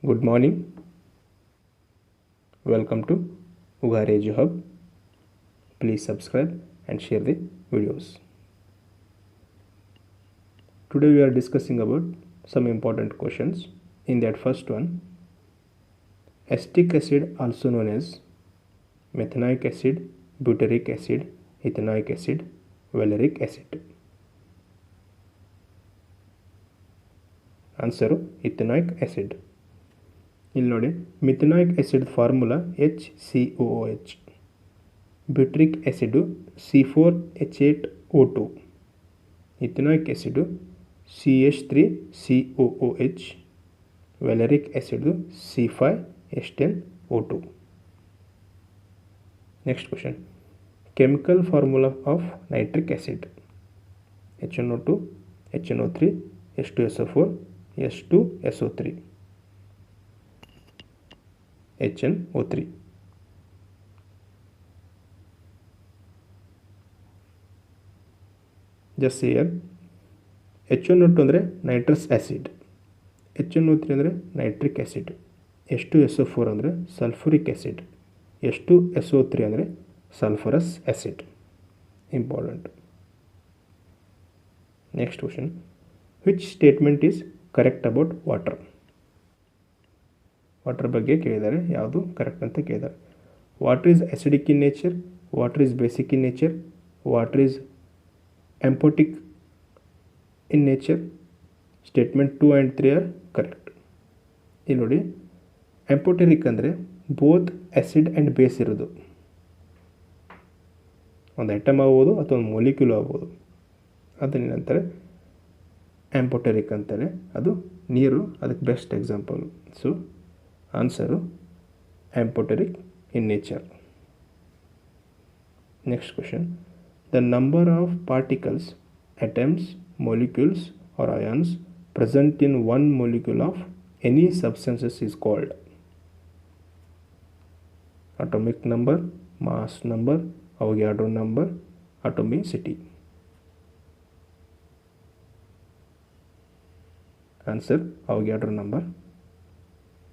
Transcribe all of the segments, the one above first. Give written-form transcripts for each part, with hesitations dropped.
Good morning. Welcome to Ugare Edu Hub. Please subscribe and share the videos. Today we are discussing about some important questions. In that first one, acetic acid, also known as methanoic acid, butyric acid, ethanoic acid, valeric acid. Answer ethanoic acid. ಇಲ್ಲಿ ನೋಡಿ, methanoic acid formula HCOOH, butyric acid C4H8O2, ethanoic acid CH3COOH, valeric acid C5H10O2. Next question, chemical formula of nitric acid HNO2, HNO3, H2SO4, H2SO3, HNO3. Just see here, HNO2 ಅಂದರೆ nitrous acid, HNO3 ಅಂದರೆ nitric acid, H2SO4 ಅಂದರೆ sulphuric acid, H2SO3 ಅಂದರೆ sulphurous acid. Important. Next question, which statement is correct about water? Water ಬಗ್ಗೆ ಕೇಳಿದ್ದಾರೆ, ಯಾವುದು correct ಅಂತ ಕೇಳಿದ್ದಾರೆ. Water is acidic in nature, water is basic in nature, water is amphoteric in nature. Statement 2 and 3 are correct. ಇಲ್ಲಿ ನೋಡಿ, ಎಂಪೋಟೆರಿಕ್ ಅಂದರೆ both acid and base ಇರೋದು. ಒಂದು ಐಟಮ್ ಆಗ್ಬೋದು ಅಥವಾ ಒಂದು ಮೊಲಿಕ್ಯೂಲ್ ಆಗ್ಬೋದು, ಅದನ್ನೇನಂತಾರೆ ಎಂಪೋಟೆರಿಕ್ ಅಂತಾರೆ. ಅದು ನೀರು, ಅದಕ್ಕೆ best example. So answer amphoteric in nature. Next question, the number of particles, atoms, molecules or ions present in one molecule of any substances is called? Atomic number, mass number, Avogadro number, atomicity. Answer ಅವಗ್ಯಾಡ್ರೋ number.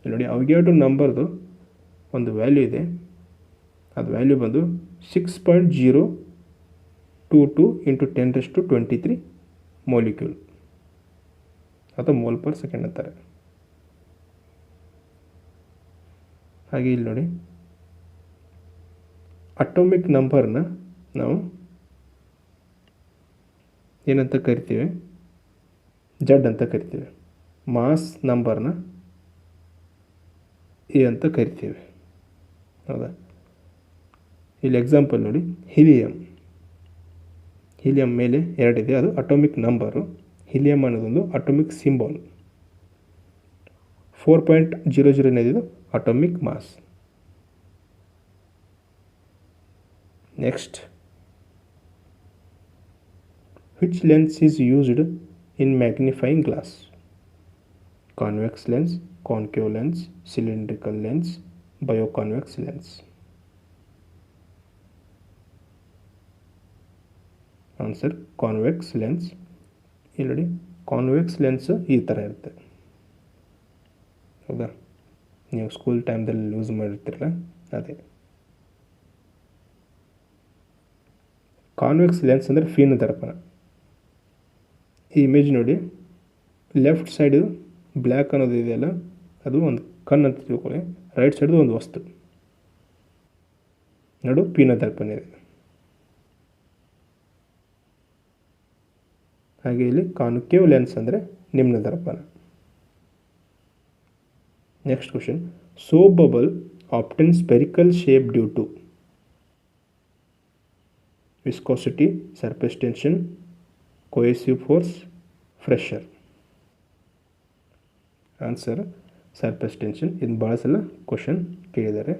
ಇಲ್ಲಿ ನೋಡಿ, ಅವಗ್ಯಾಡ್ರೋ ನಂಬರ್ದು ಒಂದು value ಇದೆ. ಅದು value ಬಂದು 6.022 × 10⁻23 molecule ಅಥವಾ mole per second ಅಂತಾರೆ. ಹಾಗೆ ಇಲ್ಲಿ ನೋಡಿ, ಅಟೋಮಿಕ್ ನಂಬರ್ನ ನಾವು ಏನಂತ ಕರಿತೀವಿ? ಜಡ್ ಅಂತ ಕರಿತೀವಿ. ಮಾಸ್ ನಂಬರ್ನ ಎ ಅಂತ ಕರಿತೀವಿ, ಹೌದಾ? ಇಲ್ಲಿ ಎಕ್ಸಾಂಪಲ್ ನೋಡಿ, ಹೀಲಿಯಂ ಮೇಲೆ ಎರಡಿದೆ, ಅದು ಅಟೋಮಿಕ್ ನಂಬರು. ಹೀಲಿಯಂ ಅನ್ನೋದೊಂದು ಅಟೋಮಿಕ್ ಸಿಂಬಾಲ್. 4.00 ಅನ್ನೋದು atomic mass. Next, which lens is used in magnifying glass? Convex lens, concave lens, cylindrical lens, bioconvex lens. Answer convex lens. ಇಲ್ಲಿ ನೋಡಿ, ಕಾನ್ವೆಕ್ಸ್ ಲೆನ್ಸ್ ಈ ಥರ ಇರುತ್ತೆ, ಹೌದಾ? ನೀವು ಸ್ಕೂಲ್ ಟೈಮ್ದಲ್ಲಿ ಯೂಸ್ ಮಾಡಿರ್ತೀರಲ್ಲ, ಅದೇ ಕಾನ್ವೆಕ್ಸ್ ಲೆನ್ಸ್ ಅಂದರೆ ಫೀನ ದರ್ಪಣ. ಈ ಇಮೇಜ್ ನೋಡಿ, ಲೆಫ್ಟ್ ಸೈಡು ಬ್ಲ್ಯಾಕ್ ಅನ್ನೋದು ಇದೆಯಲ್ಲ, ಅದು ಒಂದು ಕಣ್ಣು ಅಂತ ತಿಳ್ಕೊಳ್ಳಿ. ರೈಟ್ ಸೈಡ್ದು ಒಂದು ವಸ್ತು, ನಡು ಪೀನ ದರ್ಪಣ ಇದೆ. ಹಾಗೆ ಇಲ್ಲಿ ಕಾನ್ಕೇವ್ ಲೆನ್ಸ್ ಅಂದರೆ ನಿಮ್ನ ದರ್ಪಣ. Next question, soap bubble often spherical shape due to viscosity, surface tension, cohesive force, pressure. Answer surface tension. ಇದು ಭಾಳ ಸಲ ಕ್ವಶನ್ ಕೇಳಿದ್ದಾರೆ.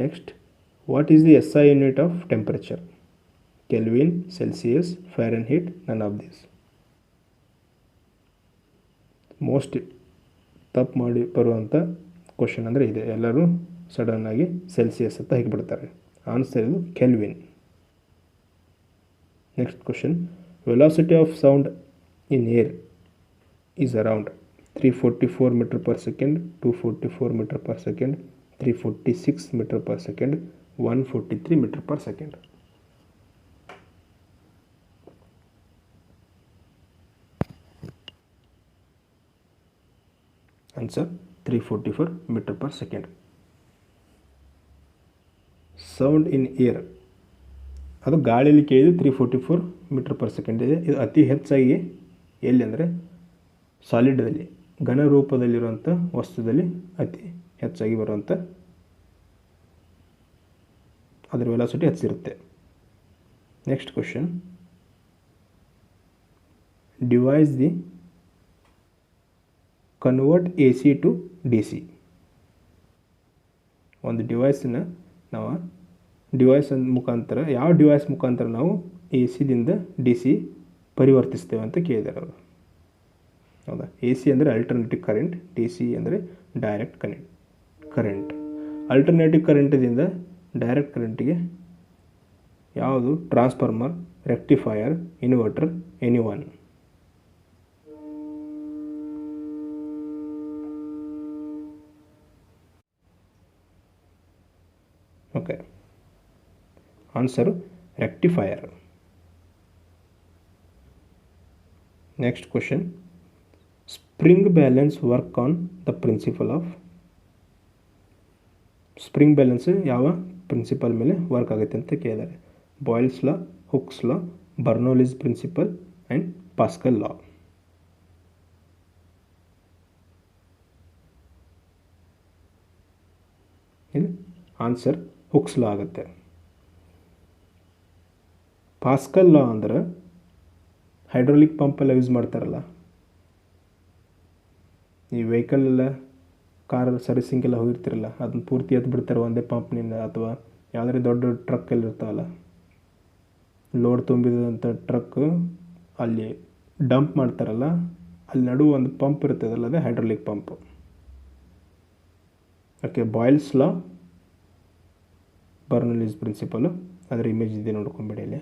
Next, what is the SI unit of temperature? Kelvin, Celsius, Fahrenheit, none of this. Most ತಪ್ಪು ಮಾಡಿ ಬರುವಂಥ question ಅಂದರೆ ಇದೆ. ಎಲ್ಲರೂ ಸಡನ್ನಾಗಿ ಸೆಲ್ಸಿಯಸ್ ಅಂತ ಹಾಕಿಬಿಡ್ತಾರೆ. ಆನ್ಸರ್ ಇದು kelvin. Next question, velocity of sound in air is around 344 meter per second, 244 meter per second, 346 meter per second, 143 meter per second. Answer 344 meter per second. Sound in air, ಅದು ಗಾಳಿಯಲ್ಲಿ ಕೇಳಿದ್ದು 344 metre per second ಇದೆ. ಇದು ಅತಿ ಹೆಚ್ಚಾಗಿ ಎಲ್ಲಿ ಅಂದರೆ ಸಾಲಿಡ್ದಲ್ಲಿ, ಘನ ರೂಪದಲ್ಲಿರುವಂಥ ವಸ್ತುದಲ್ಲಿ ಅತಿ ಹೆಚ್ಚಾಗಿ ಬರುವಂಥ ಅದರ ವೆಲಾಸಿಟಿ ಹೆಚ್ಚಿರುತ್ತೆ. Next question, device the convert A C to D C. ಒಂದು ಡಿವೈಸನ್ನ ನಾವು ಡಿವೈಸ್ ಮುಖಾಂತರ, ಯಾವ ಡಿವೈಸ್ ಮುಖಾಂತರ ನಾವು ಎ ಸಿದಿಂದ ಡಿ ಸಿ ಪರಿವರ್ತಿಸ್ತೇವೆ ಅಂತ ಕೇಳಿದ್ದಾರೆ ಅವರು. ಹೌದಾ? ಎ ಸಿ ಅಂದರೆ ಅಲ್ಟರ್ನೇಟಿವ್ ಕರೆಂಟ್, ಡಿ ಸಿ ಅಂದರೆ ಡೈರೆಕ್ಟ್ ಕರೆಂಟ್. ಅಲ್ಟರ್ನೇಟಿವ್ ಕರೆಂಟದಿಂದ ಡೈರೆಕ್ಟ್ ಕರೆಂಟಿಗೆ ಯಾವುದು? Transformer, rectifier, inverter, any one. Okay, answer rectifier. Next question, spring balance work on the principle of. Spring balance ಯಾವ ಪ್ರಿನ್ಸಿಪಲ್ ಮೇಲೆ ವರ್ಕ್ ಆಗುತ್ತೆ ಅಂತ ಕೇಳಿದ್ದಾರೆ. Boyle's law, Hooke's law, Bernoulli's principle and Pascal law. ಇದು answer hooks ಲಾ ಆಗುತ್ತೆ. Pascal ಲಾ ಅಂದ್ರೆ hydraulic ಪಂಪೆಲ್ಲ use ಮಾಡ್ತಾರಲ್ಲ, ಈ ವೆಹಿಕಲ್ ಎಲ್ಲ, ಕಾರ್ ಸರ್ವಿಸಿಂಗೆಲ್ಲ ಹೋಗಿರ್ತಿರಲ್ಲ, ಅದನ್ನ ಪೂರ್ತಿ ಎತ್ತು ಬಿಡ್ತಾರೆ ಒಂದೇ ಪಂಪ್ನಿಂದ. ಅಥವಾ ಯಾವುದೇ ದೊಡ್ಡ ಟ್ರಕ್ಕಲ್ಲಿ ಇರ್ತಾವಲ್ಲ, ಲೋಡ್ ತುಂಬಿದಂಥ ಟ್ರಕ್ ಅಲ್ಲಿ ಡಂಪ್ ಮಾಡ್ತಾರಲ್ಲ, ಅಲ್ಲಿ ನಡುವೆ ಒಂದು ಪಂಪ್ ಇರ್ತದಲ್ಲ, ಅದೇ ಹೈಡ್ರಾಲಿಕ್ ಪಂಪ್. ಓಕೆ, ಬಾಯ್ಲ್ಸ್ ಲಾ, ಬರ್ನೌಲಿಸ್ ಪ್ರಿನ್ಸಿಪಲು, ಅದರ ಇಮೇಜ್ ಇದೆ ನೋಡ್ಕೊಂಬಿಡಿ ಇಲ್ಲಿ.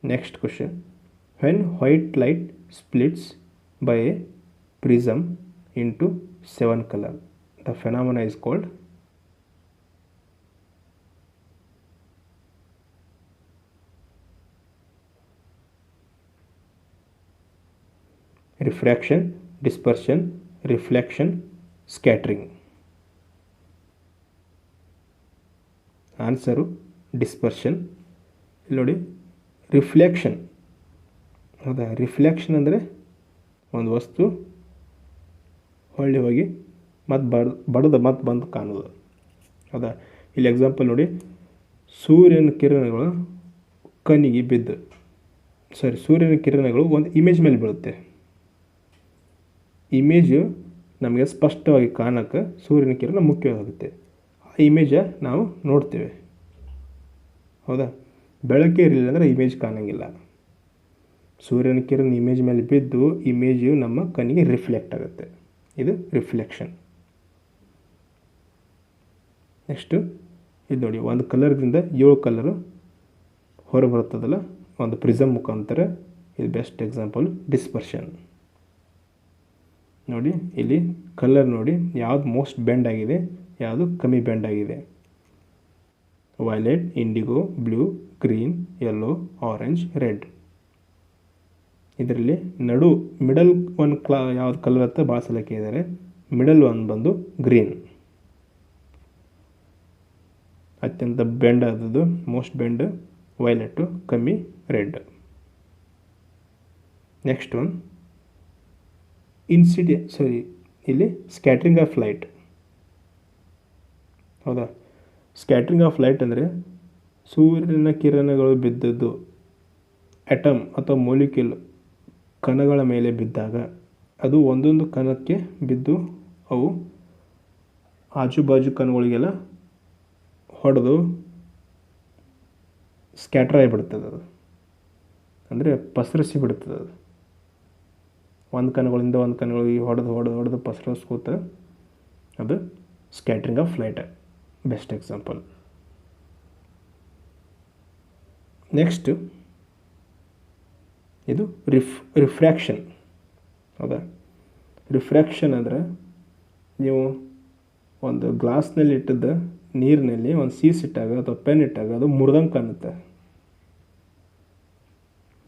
Next question, when white light splits by a prism into 7 color, the phenomena is called. Refraction, dispersion, reflection, scattering. Answer dispersion. ಇಲ್ಲಿ ನೋಡಿ, ರಿಫ್ಲೆಕ್ಷನ್. ಹೌದಾ? ರಿಫ್ಲೆಕ್ಷನ್ ಅಂದರೆ ಒಂದು ವಸ್ತು ಹೊಳ್ಳಿ ಹೋಗಿ ಮತ್ತು ಬಡ್ದು ಮತ್ತು ಬಂದು ಕಾಣೋದು. ಹೌದಾ? ಇಲ್ಲಿ ಎಕ್ಸಾಂಪಲ್ ನೋಡಿ, ಸೂರ್ಯನ ಕಿರಣಗಳು ಕಣ್ಣಿಗೆ ಬಿದ್ದು, ಸೂರ್ಯನ ಕಿರಣಗಳು ಒಂದು ಇಮೇಜ್ ಮೇಲೆ ಬೀಳುತ್ತೆ. ಇಮೇಜು ನಮಗೆ ಸ್ಪಷ್ಟವಾಗಿ ಕಾಣೋಕ್ಕೆ ಸೂರ್ಯನ ಕಿರಣ ಮುಖ್ಯವಾಗುತ್ತೆ. ಆ ಇಮೇಜ ನಾವು ನೋಡ್ತೇವೆ. ಹೌದಾ? ಬೆಳಕೇ ಇರಲಿಲ್ಲ ಅಂದರೆ ಇಮೇಜ್ ಕಾಣೋಂಗಿಲ್ಲ. ಸೂರ್ಯನ ಕಿರಣ ಇಮೇಜ್ ಮೇಲೆ ಬಿದ್ದು ಇಮೇಜು ನಮ್ಮ ಕಣ್ಣಿಗೆ ರಿಫ್ಲೆಕ್ಟ್ ಆಗುತ್ತೆ. ಇದು ರಿಫ್ಲೆಕ್ಷನ್. ನೆಕ್ಸ್ಟು ಇದು ನೋಡಿ, ಒಂದು ಕಲರ್ದಿಂದ 7 ಕಲರು ಹೊರಬರುತ್ತದಲ್ಲ ಒಂದು ಪ್ರಿಸಮ್ ಮುಖಾಂತರ. ಇದು ಬೆಸ್ಟ್ ಎಕ್ಸಾಂಪಲ್ ಡಿಸ್ಪರ್ಷನ್. ನೋಡಿ ಇಲ್ಲಿ ಕಲರ್ ನೋಡಿ, ಯಾವುದು ಮೋಸ್ಟ್ ಬೆಂಡ್ ಆಗಿದೆ, ಯಾವುದು ಕಮ್ಮಿ ಬೆಂಡ್ ಆಗಿದೆ. Violet, IndiGo, blue, green, yellow, orange, red. ಇದರಲ್ಲಿ ಮಿಡಲ್ ಒಂದು ಯಾವ್ದು ಕಲರ್ ಅಂತ ಭಾಳ ಸಲ ಕೇಳಿದ್ದಾರೆ. ಮಿಡಲ್ ಒಂದು ಬಂದು ಗ್ರೀನ್, ಅತ್ಯಂತ ಬೆಂಡ್ ಆದದ್ದು, ಮೋಸ್ಟ್ ಬೆಂಡ್ ವೈಲೆಟು, ಕಮ್ಮಿ ರೆಡ್. ನೆಕ್ಸ್ಟ್ ಒನ್ ಇಲ್ಲಿ ಸ್ಕ್ಯಾಟ್ರಿಂಗ್ ಆಫ್ ಲೈಟ್. ಹೌದಾ? ಸ್ಕ್ಯಾಟ್ರಿಂಗ್ ಆಫ್ ಲೈಟ್ ಅಂದರೆ ಸೂರ್ಯನ ಕಿರಣಗಳು ಬಿದ್ದದ್ದು ಆಟಮ್ ಅಥವಾ ಮೊಲಿಕ್ಯೂಲ್ ಕಣಗಳ ಮೇಲೆ ಬಿದ್ದಾಗ ಅದು ಒಂದೊಂದು ಕಣಕ್ಕೆ ಬಿದ್ದು ಅವು ಆಜುಬಾಜು ಕಣಗಳಿಗೆಲ್ಲ ಹೊಡೆದು ಸ್ಕ್ಯಾಟ್ರ್ ಆಗಿಬಿಡ್ತದೆ. ಅದು ಅಂದರೆ ಪಸರಿಸಿ ಬಿಡ್ತದೆ. ಅದು ಒಂದು ಕಣಗಳಿಂದ ಒಂದು ಕಣಗಳಿಗೆ ಹೊಡೆದು ಪಸರಿಸ್ಕೋತ ಅದು scattering of light best example. Next ಇದು ರಿಫ್ರ್ಯಾಕ್ಷನ್. ಹೌದಾ? ರಿಫ್ರ್ಯಾಕ್ಷನ್ ಅಂದರೆ ನೀವು ಒಂದು ಗ್ಲಾಸ್ನಲ್ಲಿ ಇಟ್ಟಿದ್ದ ನೀರಿನಲ್ಲಿ ಒಂದು ಸೀಸ್ ಇಟ್ಟಾಗ ಅಥವಾ ಪೆನ್ ಇಟ್ಟಾಗ ಅದು ಮುರಿದಂಗೆ ಕಾಣುತ್ತೆ.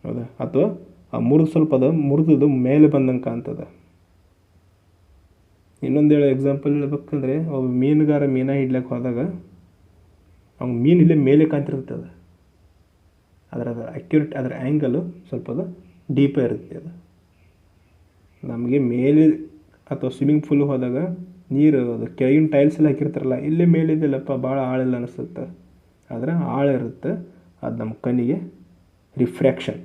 ಹೌದಾ? ಅಥವಾ ಆ ಸ್ವಲ್ಪ ಅದು ಮುರಿದು ಮೇಲೆ ಬಂದಂಗೆ ಕಾಣ್ತದೆ. ಇನ್ನೊಂದು ಎಕ್ಸಾಂಪಲ್ ಹೇಳ್ಬೇಕಂದ್ರೆ, ಒಬ್ಬ ಮೀನುಗಾರ ಮೀನ ಹಿಡ್ಲಿಕ್ಕೆ ಹೋದಾಗ ಅವ್ನು ಮೀನು ಇಲ್ಲೇ ಮೇಲೆ ಕಾಣ್ತಿರ್ತದೆ. ಅದರ ಅಕ್ಯುರೇಟ್ ಅದರ ಆ್ಯಂಗಲು ಸ್ವಲ್ಪ ಅದು ಡೀಪೇ ಇರುತ್ತೆ. ಅದು ನಮಗೆ ಮೇಲೆ ಅಥವಾ ಸ್ವಿಮ್ಮಿಂಗ್ ಪೂಲ್ ಹೋದಾಗ ನೀರು ಅದು ಕೆಳಗಿನ ಟೈಲ್ಸ್ ಎಲ್ಲ ಹಾಕಿರ್ತಾರಲ್ಲ, ಇಲ್ಲೇ ಮೇಲಿದೆಯಲ್ಲಪ್ಪ ಭಾಳ ಆಳಿಲ್ಲ ಅನಿಸುತ್ತೆ. ಆದರೆ ಆಳ ಇರುತ್ತೆ. ಅದು ನಮ್ಮ ಕಣ್ಣಿಗೆ ರಿಫ್ರ್ಯಾಕ್ಷನ್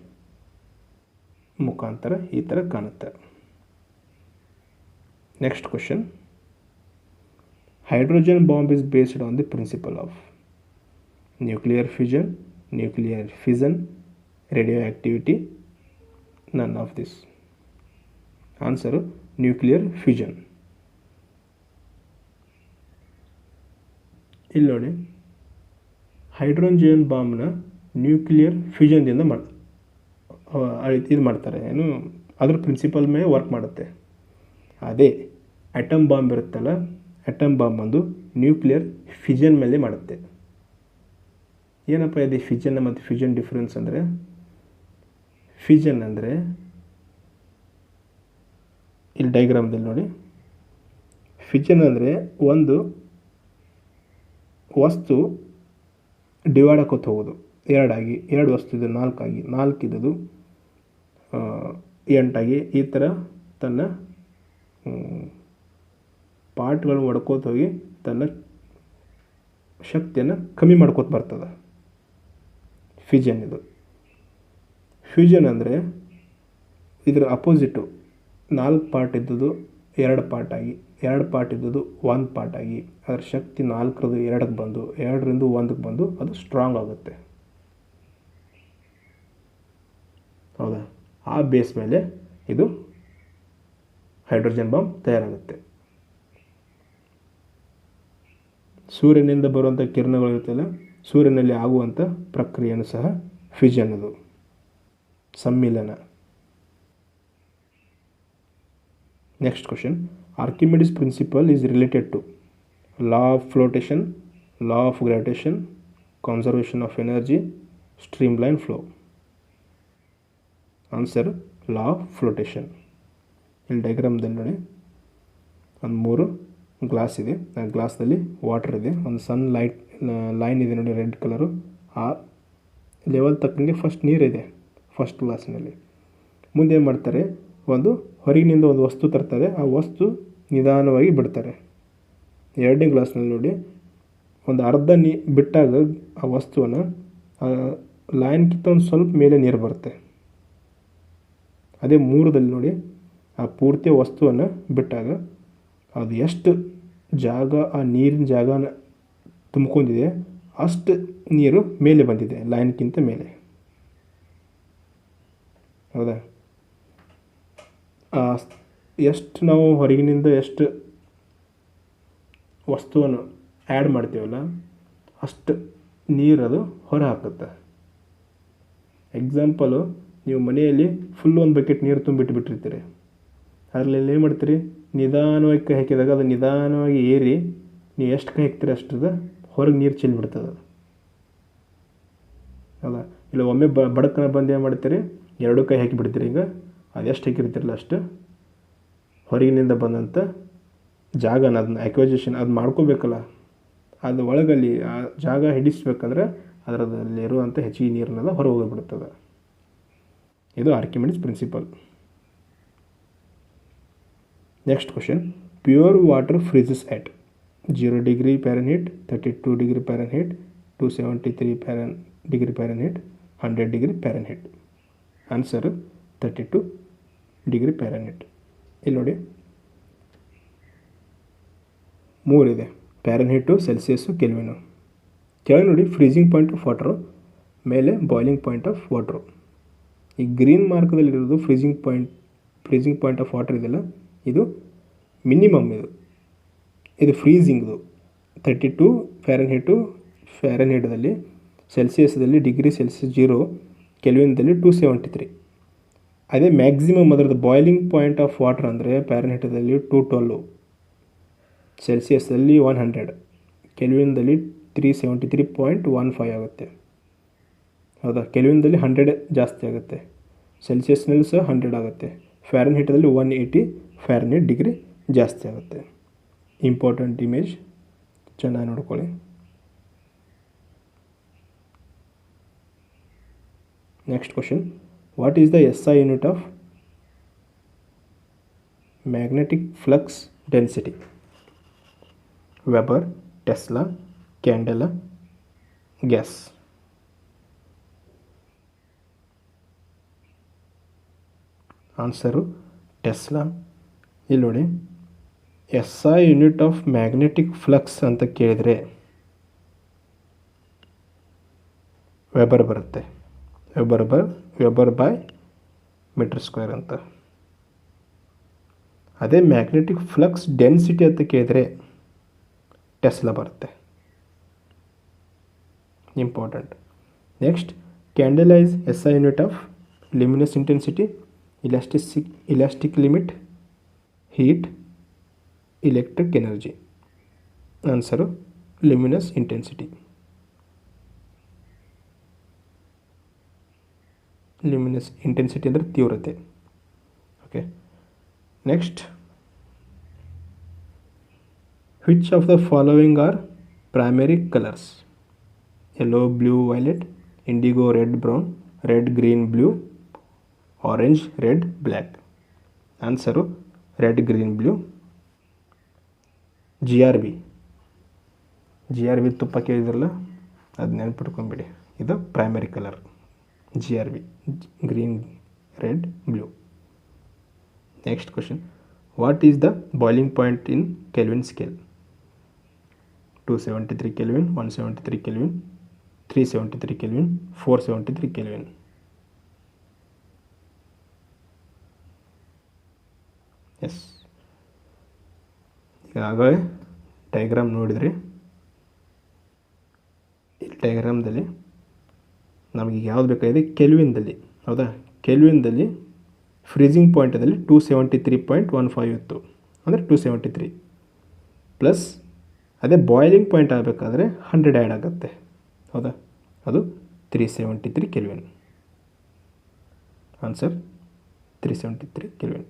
ಮುಖಾಂತರ ಈ ಥರ ಕಾಣುತ್ತೆ. Next question, hydrogen bomb is based on the principle of nuclear fusion, nuclear fission, radioactivity, none of this. Answer nuclear fusion. ಇಲ್ಲಿ ನೋಡಿ, ಹೈಡ್ರೋಜನ್ ಬಾಂಬ್ನ ನ್ಯೂಕ್ಲಿಯರ್ ಫ್ಯೂಷನ್ದಿಂದ ಇದು ಮಾಡ್ತಾರೆ. ಏನು ಅದ್ರ ಪ್ರಿನ್ಸಿಪಲ್ ಮೇಲೆ ವರ್ಕ್ ಮಾಡುತ್ತೆ. ಅದೇ ಆಟಮ್ ಬಾಂಬ್ ಇರುತ್ತಲ್ಲ, ಆಟಮ್ ಬಾಂಬ್ ಒಂದು ನ್ಯೂಕ್ಲಿಯರ್ ಫ್ಯೂಷನ್ ಮೇಲೆ ಮಾಡುತ್ತೆ. ಏನಪ್ಪ ಇದೆ ಫ್ಯೂಷನ್ ಮತ್ತು ಫ್ಯೂಷನ್ ಡಿಫ್ರೆನ್ಸ್ ಅಂದರೆ, ಫ್ಯೂಷನ್ ಅಂದರೆ ಇಲ್ಲಿ ಡೈಗ್ರಾಮ್ದಲ್ಲಿ ನೋಡಿ, ಫ್ಯೂಷನ್ ಅಂದರೆ ಒಂದು ವಸ್ತು ಡಿವೈಡ್ ಆಕೋತ ಹೋಗೋದು, ಎರಡಾಗಿ, ಎರಡು ವಸ್ತು ಇದು ನಾಲ್ಕಾಗಿ, ನಾಲ್ಕಿದ್ದು 8ಆಗಿ, ಈ ಥರ ತನ್ನ ಪಾರ್ಟ್ಗಳನ್ನು ಒಡ್ಕೋತ ಹೋಗಿ ತನ್ನ ಶಕ್ತಿಯನ್ನು ಕಮ್ಮಿ ಮಾಡ್ಕೋತ ಬರ್ತದೆ. ಫ್ಯೂಷನ್ ಇದು. ಫ್ಯೂಷನ್ ಅಂದರೆ ಇದರ ಅಪೋಸಿಟು, 4 ಪಾರ್ಟ್ ಇದ್ದದ್ದು 2 ಪಾರ್ಟ್ ಆಗಿ, 2 ಪಾರ್ಟ್ ಇದ್ದದ್ದು 1 ಪಾರ್ಟ್ ಆಗಿ, ಅದರ ಶಕ್ತಿ 4ರಿಂದ 2ಕ್ಕೆ ಬಂದು 2ರಿಂದ 1ಕ್ಕೆ ಬಂದು ಅದು ಸ್ಟ್ರಾಂಗ್ ಆಗುತ್ತೆ. ಹೌದಾ? ಆ ಬೇಸ್ ಮೇಲೆ ಇದು ಹೈಡ್ರೋಜನ್ ಬಾಂಬ್ ತಯಾರಾಗುತ್ತೆ. ಸೂರ್ಯನಿಂದ ಬರುವಂಥ ಕಿರಣಗಳು ಇರುತ್ತಲ್ಲ, ಸೂರ್ಯನಲ್ಲಿ ಆಗುವಂಥ ಪ್ರಕ್ರಿಯೆಯನ್ನು ಸಹ ಫ್ಯೂಷನ್, ಅದು ಸಮ್ಮಿಲನ. Next question, Archimedes principle is related to law of flotation, law of gravitation, conservation of energy, streamline flow. Answer law of flotation. ಇಲ್ಲಿ ಡೈಗ್ರಾಮ್ದಲ್ಲಿ ನೋಡಿ, ಒಂದು 3 ಗ್ಲಾಸ್ ಇದೆ, ಆ ಗ್ಲಾಸ್ನಲ್ಲಿ ವಾಟರ್ ಇದೆ, ಒಂದು ಸಣ್ಣ ಲೈನ್ ಇದೆ ನೋಡಿ ರೆಡ್ ಕಲರು. ಆ ಲೆವೆಲ್ ತಕ್ಕಂಗೆ ಫಸ್ಟ್ ನೀರಿದೆ ಫಸ್ಟ್ ಗ್ಲಾಸ್ನಲ್ಲಿ. ಮುಂದೆ ಏನು ಮಾಡ್ತಾರೆ, ಒಂದು ಹೊರಗಿನಿಂದ ಒಂದು ವಸ್ತು ತರ್ತಾರೆ, ಆ ವಸ್ತು ನಿಧಾನವಾಗಿ ಬಿಡ್ತಾರೆ. 2ನೇ ಗ್ಲಾಸ್ನಲ್ಲಿ ನೋಡಿ, ಒಂದು ಅರ್ಧ ಬಿಟ್ಟಾಗ ಆ ವಸ್ತುವನ್ನು ಲೈನ್ಗಿಂತ ಒಂದು ಸ್ವಲ್ಪ ಮೇಲೆ ನೀರು ಬರುತ್ತೆ. ಅದೇ 3ದಲ್ಲಿ ನೋಡಿ, ಆ ಪೂರ್ತಿ ವಸ್ತುವನ್ನು ಬಿಟ್ಟಾಗ ಅದು ಎಷ್ಟು ಜಾಗ ಆ ನೀರಿನ ಜಾಗನ ತುಂಬಿಕೊಂಡಿದೆ ಅಷ್ಟು ನೀರು ಮೇಲೆ ಬಂದಿದೆ, ಲೈನ್ಗಿಂತ ಮೇಲೆ. ಹೌದಾ? ಎಷ್ಟು ನಾವು ಹೊರಗಿನಿಂದ ಎಷ್ಟು ವಸ್ತುವನ್ನು ಆ್ಯಡ್ ಮಾಡ್ತೀವಲ್ಲ ಅಷ್ಟು ನೀರದು ಹೊರ ಹಾಕುತ್ತೆ. ಎಕ್ಸಾಂಪಲು, ನೀವು ಮನೆಯಲ್ಲಿ ಫುಲ್ ಒಂದು ಬಕೆಟ್ ನೀರು ತುಂಬಿಟ್ಟುಬಿಟ್ಟಿರ್ತೀರಿ, ಅದರಲ್ಲಿ ಏನು ಮಾಡ್ತೀರಿ, ನಿಧಾನವಾಗಿ ಕೈ ಹಾಕಿದಾಗ ಅದು ನಿಧಾನವಾಗಿ ಏರಿ ನೀವು ಎಷ್ಟು ಕೈ ಹಾಕ್ತೀರಿ ಅಷ್ಟದ ಹೊರಗೆ ನೀರು ಚೆಲ್ಲಿಬಿಡ್ತದೆ. ಹೌದಾ? ಇಲ್ಲ ಒಮ್ಮೆ ಬಡಕನ ಬಂದು ಏನು ಮಾಡ್ತೀರಿ, 2 ಕೈ ಹಾಕಿಬಿಡ್ತೀರಿ. ಈಗ ಅದೆಷ್ಟು ಹಾಕಿರ್ತಿರಲ್ಲ ಅಷ್ಟು ಹೊರಗಿನಿಂದ ಬಂದಂಥ ಜಾಗನ ಅದನ್ನ ಅಕ್ವಿಜಿಷನ್ ಅದು ಮಾಡ್ಕೋಬೇಕಲ್ಲ, ಅದು ಒಳಗಲ್ಲಿ ಆ ಜಾಗ ಹಿಡಿಸ್ಬೇಕಂದ್ರೆ ಅದರಲ್ಲಿರುವಂಥ ಹೆಚ್ಚಿಗೆ ನೀರನ್ನೆಲ್ಲ ಹೊರ ಹೋಗಿಬಿಡ್ತದೆ. ಇದು Archimedes principle. Next question, pure water freezes at 0 degree Fahrenheit, 32 degree Fahrenheit, 273 degree Fahrenheit, 100 degree Fahrenheit. Answer 32 degree Fahrenheit. ಇಲ್ಲಿ ನೋಡಿ 3 ಇದೆ, ಫ್ಯಾರನ್ಹೀಟು, ಸೆಲ್ಸಿಯಸ್ಸು, ಕೆಲ್ವಿನು. ಕೆಳಗೆ ನೋಡಿ ಫ್ರೀಜಿಂಗ್ ಪಾಯಿಂಟ್ ಆಫ್ ವಾಟರು, ಮೇಲೆ ಬಾಯ್ಲಿಂಗ್ ಪಾಯಿಂಟ್ ಆಫ್ ವಾಟರು. ಈ ಗ್ರೀನ್ ಮಾರ್ಕದಲ್ಲಿರೋದು freezing point of water ಇದೆಯಲ್ಲ, ಇದು ಮಿನಿಮಮ್. ಇದು ಫ್ರೀಜಿಂಗ್ದು 32 ಫ್ಯಾರನ್ಹೀಟದಲ್ಲಿ ಸೆಲ್ಸಿಯಸ್ದಲ್ಲಿ ಡಿಗ್ರಿ ಸೆಲ್ಸಿಯಸ್ 0, ಕೆಲ್ವಿನ್ದಲ್ಲಿ 273. ಅದೇ ಮ್ಯಾಕ್ಸಿಮಮ್ ಅದರದ್ದು ಬಾಯ್ಲಿಂಗ್ ಪಾಯಿಂಟ್ ಆಫ್ ವಾಟರ್ ಅಂದರೆ ಫ್ಯಾರನ್ಹೀಟ್ದಲ್ಲಿ 212, ಸೆಲ್ಸಿಯಸ್ದಲ್ಲಿ 100, ಕೆಲ್ವಿನ್ದಲ್ಲಿ 373.15 ಆಗುತ್ತೆ. ಹೌದಾ, ಕೆಲ್ವಿನ್ದಲ್ಲಿ 100 ಜಾಸ್ತಿ ಆಗುತ್ತೆ, ಸೆಲ್ಸಿಯಸ್ನಲ್ಲಿ ಸಹ 100 ಆಗುತ್ತೆ, ಫ್ಯಾರನ್ಹೀಟ್ದಲ್ಲಿ 180 ಫ್ಯಾರನ್ಹೀಟ್ ಡಿಗ್ರಿ ಜಾಸ್ತಿ ಆಗುತ್ತೆ. ಇಂಪಾರ್ಟೆಂಟ್ ಇಮೇಜ್, ಚೆನ್ನಾಗಿ ನೋಡ್ಕೊಳ್ಳಿ. Next question, what is the SI unit of magnetic flux density? Weber, tesla, candela, gauss. Answer tesla. ಇಲ್ಲಿ ನೋಡಿ, SI unit of magnetic flux ಅಂತ ಕೇಳಿದರೆ ವೆಬರ್ ಬರುತ್ತೆ. ವೆಬರ್ ಬೈ ಮೀಟರ್ ಸ್ಕ್ವೇರ್ ಅಂತ. ಅದೇ ಮ್ಯಾಗ್ನೆಟಿಕ್ ಫ್ಲಕ್ಸ್ ಡೆನ್ಸಿಟಿ ಅಂತ ಕೇಳಿದರೆ ಟೆಸ್ಲಾ ಬರುತ್ತೆ. Important. Next, candela is SI unit of luminous intensity, elastic limit, heat, electric energy. Answer luminous intensity. luminous intensity ಅಂದರೆ ತೀವ್ರತೆ. Okay, next, which of the following are primary colors? Yellow, blue, violet, indigo, red, brown, red, green, blue, orange, red, black. Answer red, green, blue. G R B ತುಪ್ಪ ಕೇಳಿದ್ರಲ್ಲ, ಅದು ನೆನ್ಪಿಟ್ಕೊಂಬಿಡಿ, ಇದು primary colour. GRB, green, red, blue. Next question, what is the boiling point in Kelvin scale? 273 kelvin, 173 kelvin, 373 kelvin, 473 kelvin. Yes, ಈಗಾಗಲೇ diagram ನೋಡಿದ್ರಿ. ಈ ಡಯಾಗ್ರಾಮ್ದಲ್ಲಿ ನಮಗೆ ಯಾವ್ದು ಬೇಕಾಗಿದೆ, ಕೆಲ್ವಿನ್ದಲ್ಲಿ. ಹೌದಾ, ಕೆಲ್ವಿನ್ದಲ್ಲಿ ಫ್ರೀಸಿಂಗ್ ಪಾಯಿಂಟದಲ್ಲಿ 273.15 ಇತ್ತು, ಅಂದರೆ 273 ಪ್ಲಸ್ ಅದೇ ಬಾಯ್ಲಿಂಗ್ ಪಾಯಿಂಟ್ ಆಗಬೇಕಾದ್ರೆ 100 ಆ್ಯಡ್ ಆಗುತ್ತೆ. ಹೌದಾ, ಅದು 373 kelvin. Answer 373 kelvin.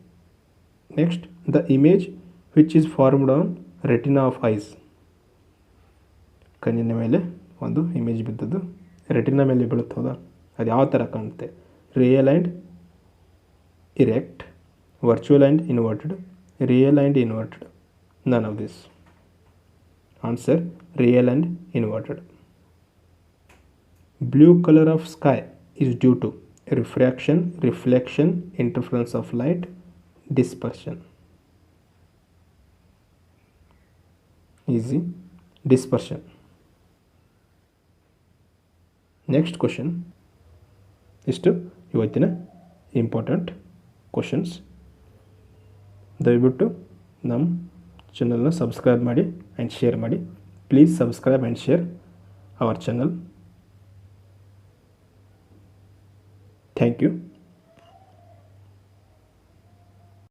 Next, the image which is formed on retina of ice. ಕಣ್ಣಿನ ಮೇಲೆ ಒಂದು ಇಮೇಜ್ ಬಿದ್ದದ್ದು ರೆಟಿನಾ ಮೇಲೆ ಬೀಳುತ್ತೆ. ಹೌದಾ, ಅದು ಯಾವ ಥರ ಕಾಣುತ್ತೆ? Real and erect, virtual and inverted, real and inverted, none of this. Answer real and inverted. Blue colour of sky is due to refraction, reflection, interference of light, dispersion. Easy, dispersion. Next question. ಇಷ್ಟು ಇವತ್ತಿನ important questions. ದಯವಿಟ್ಟು ನಮ್ಮ ಚಾನಲ್ನ subscribe ಮಾಡಿ and share ಮಾಡಿ. Please subscribe and share our channel. Thank you.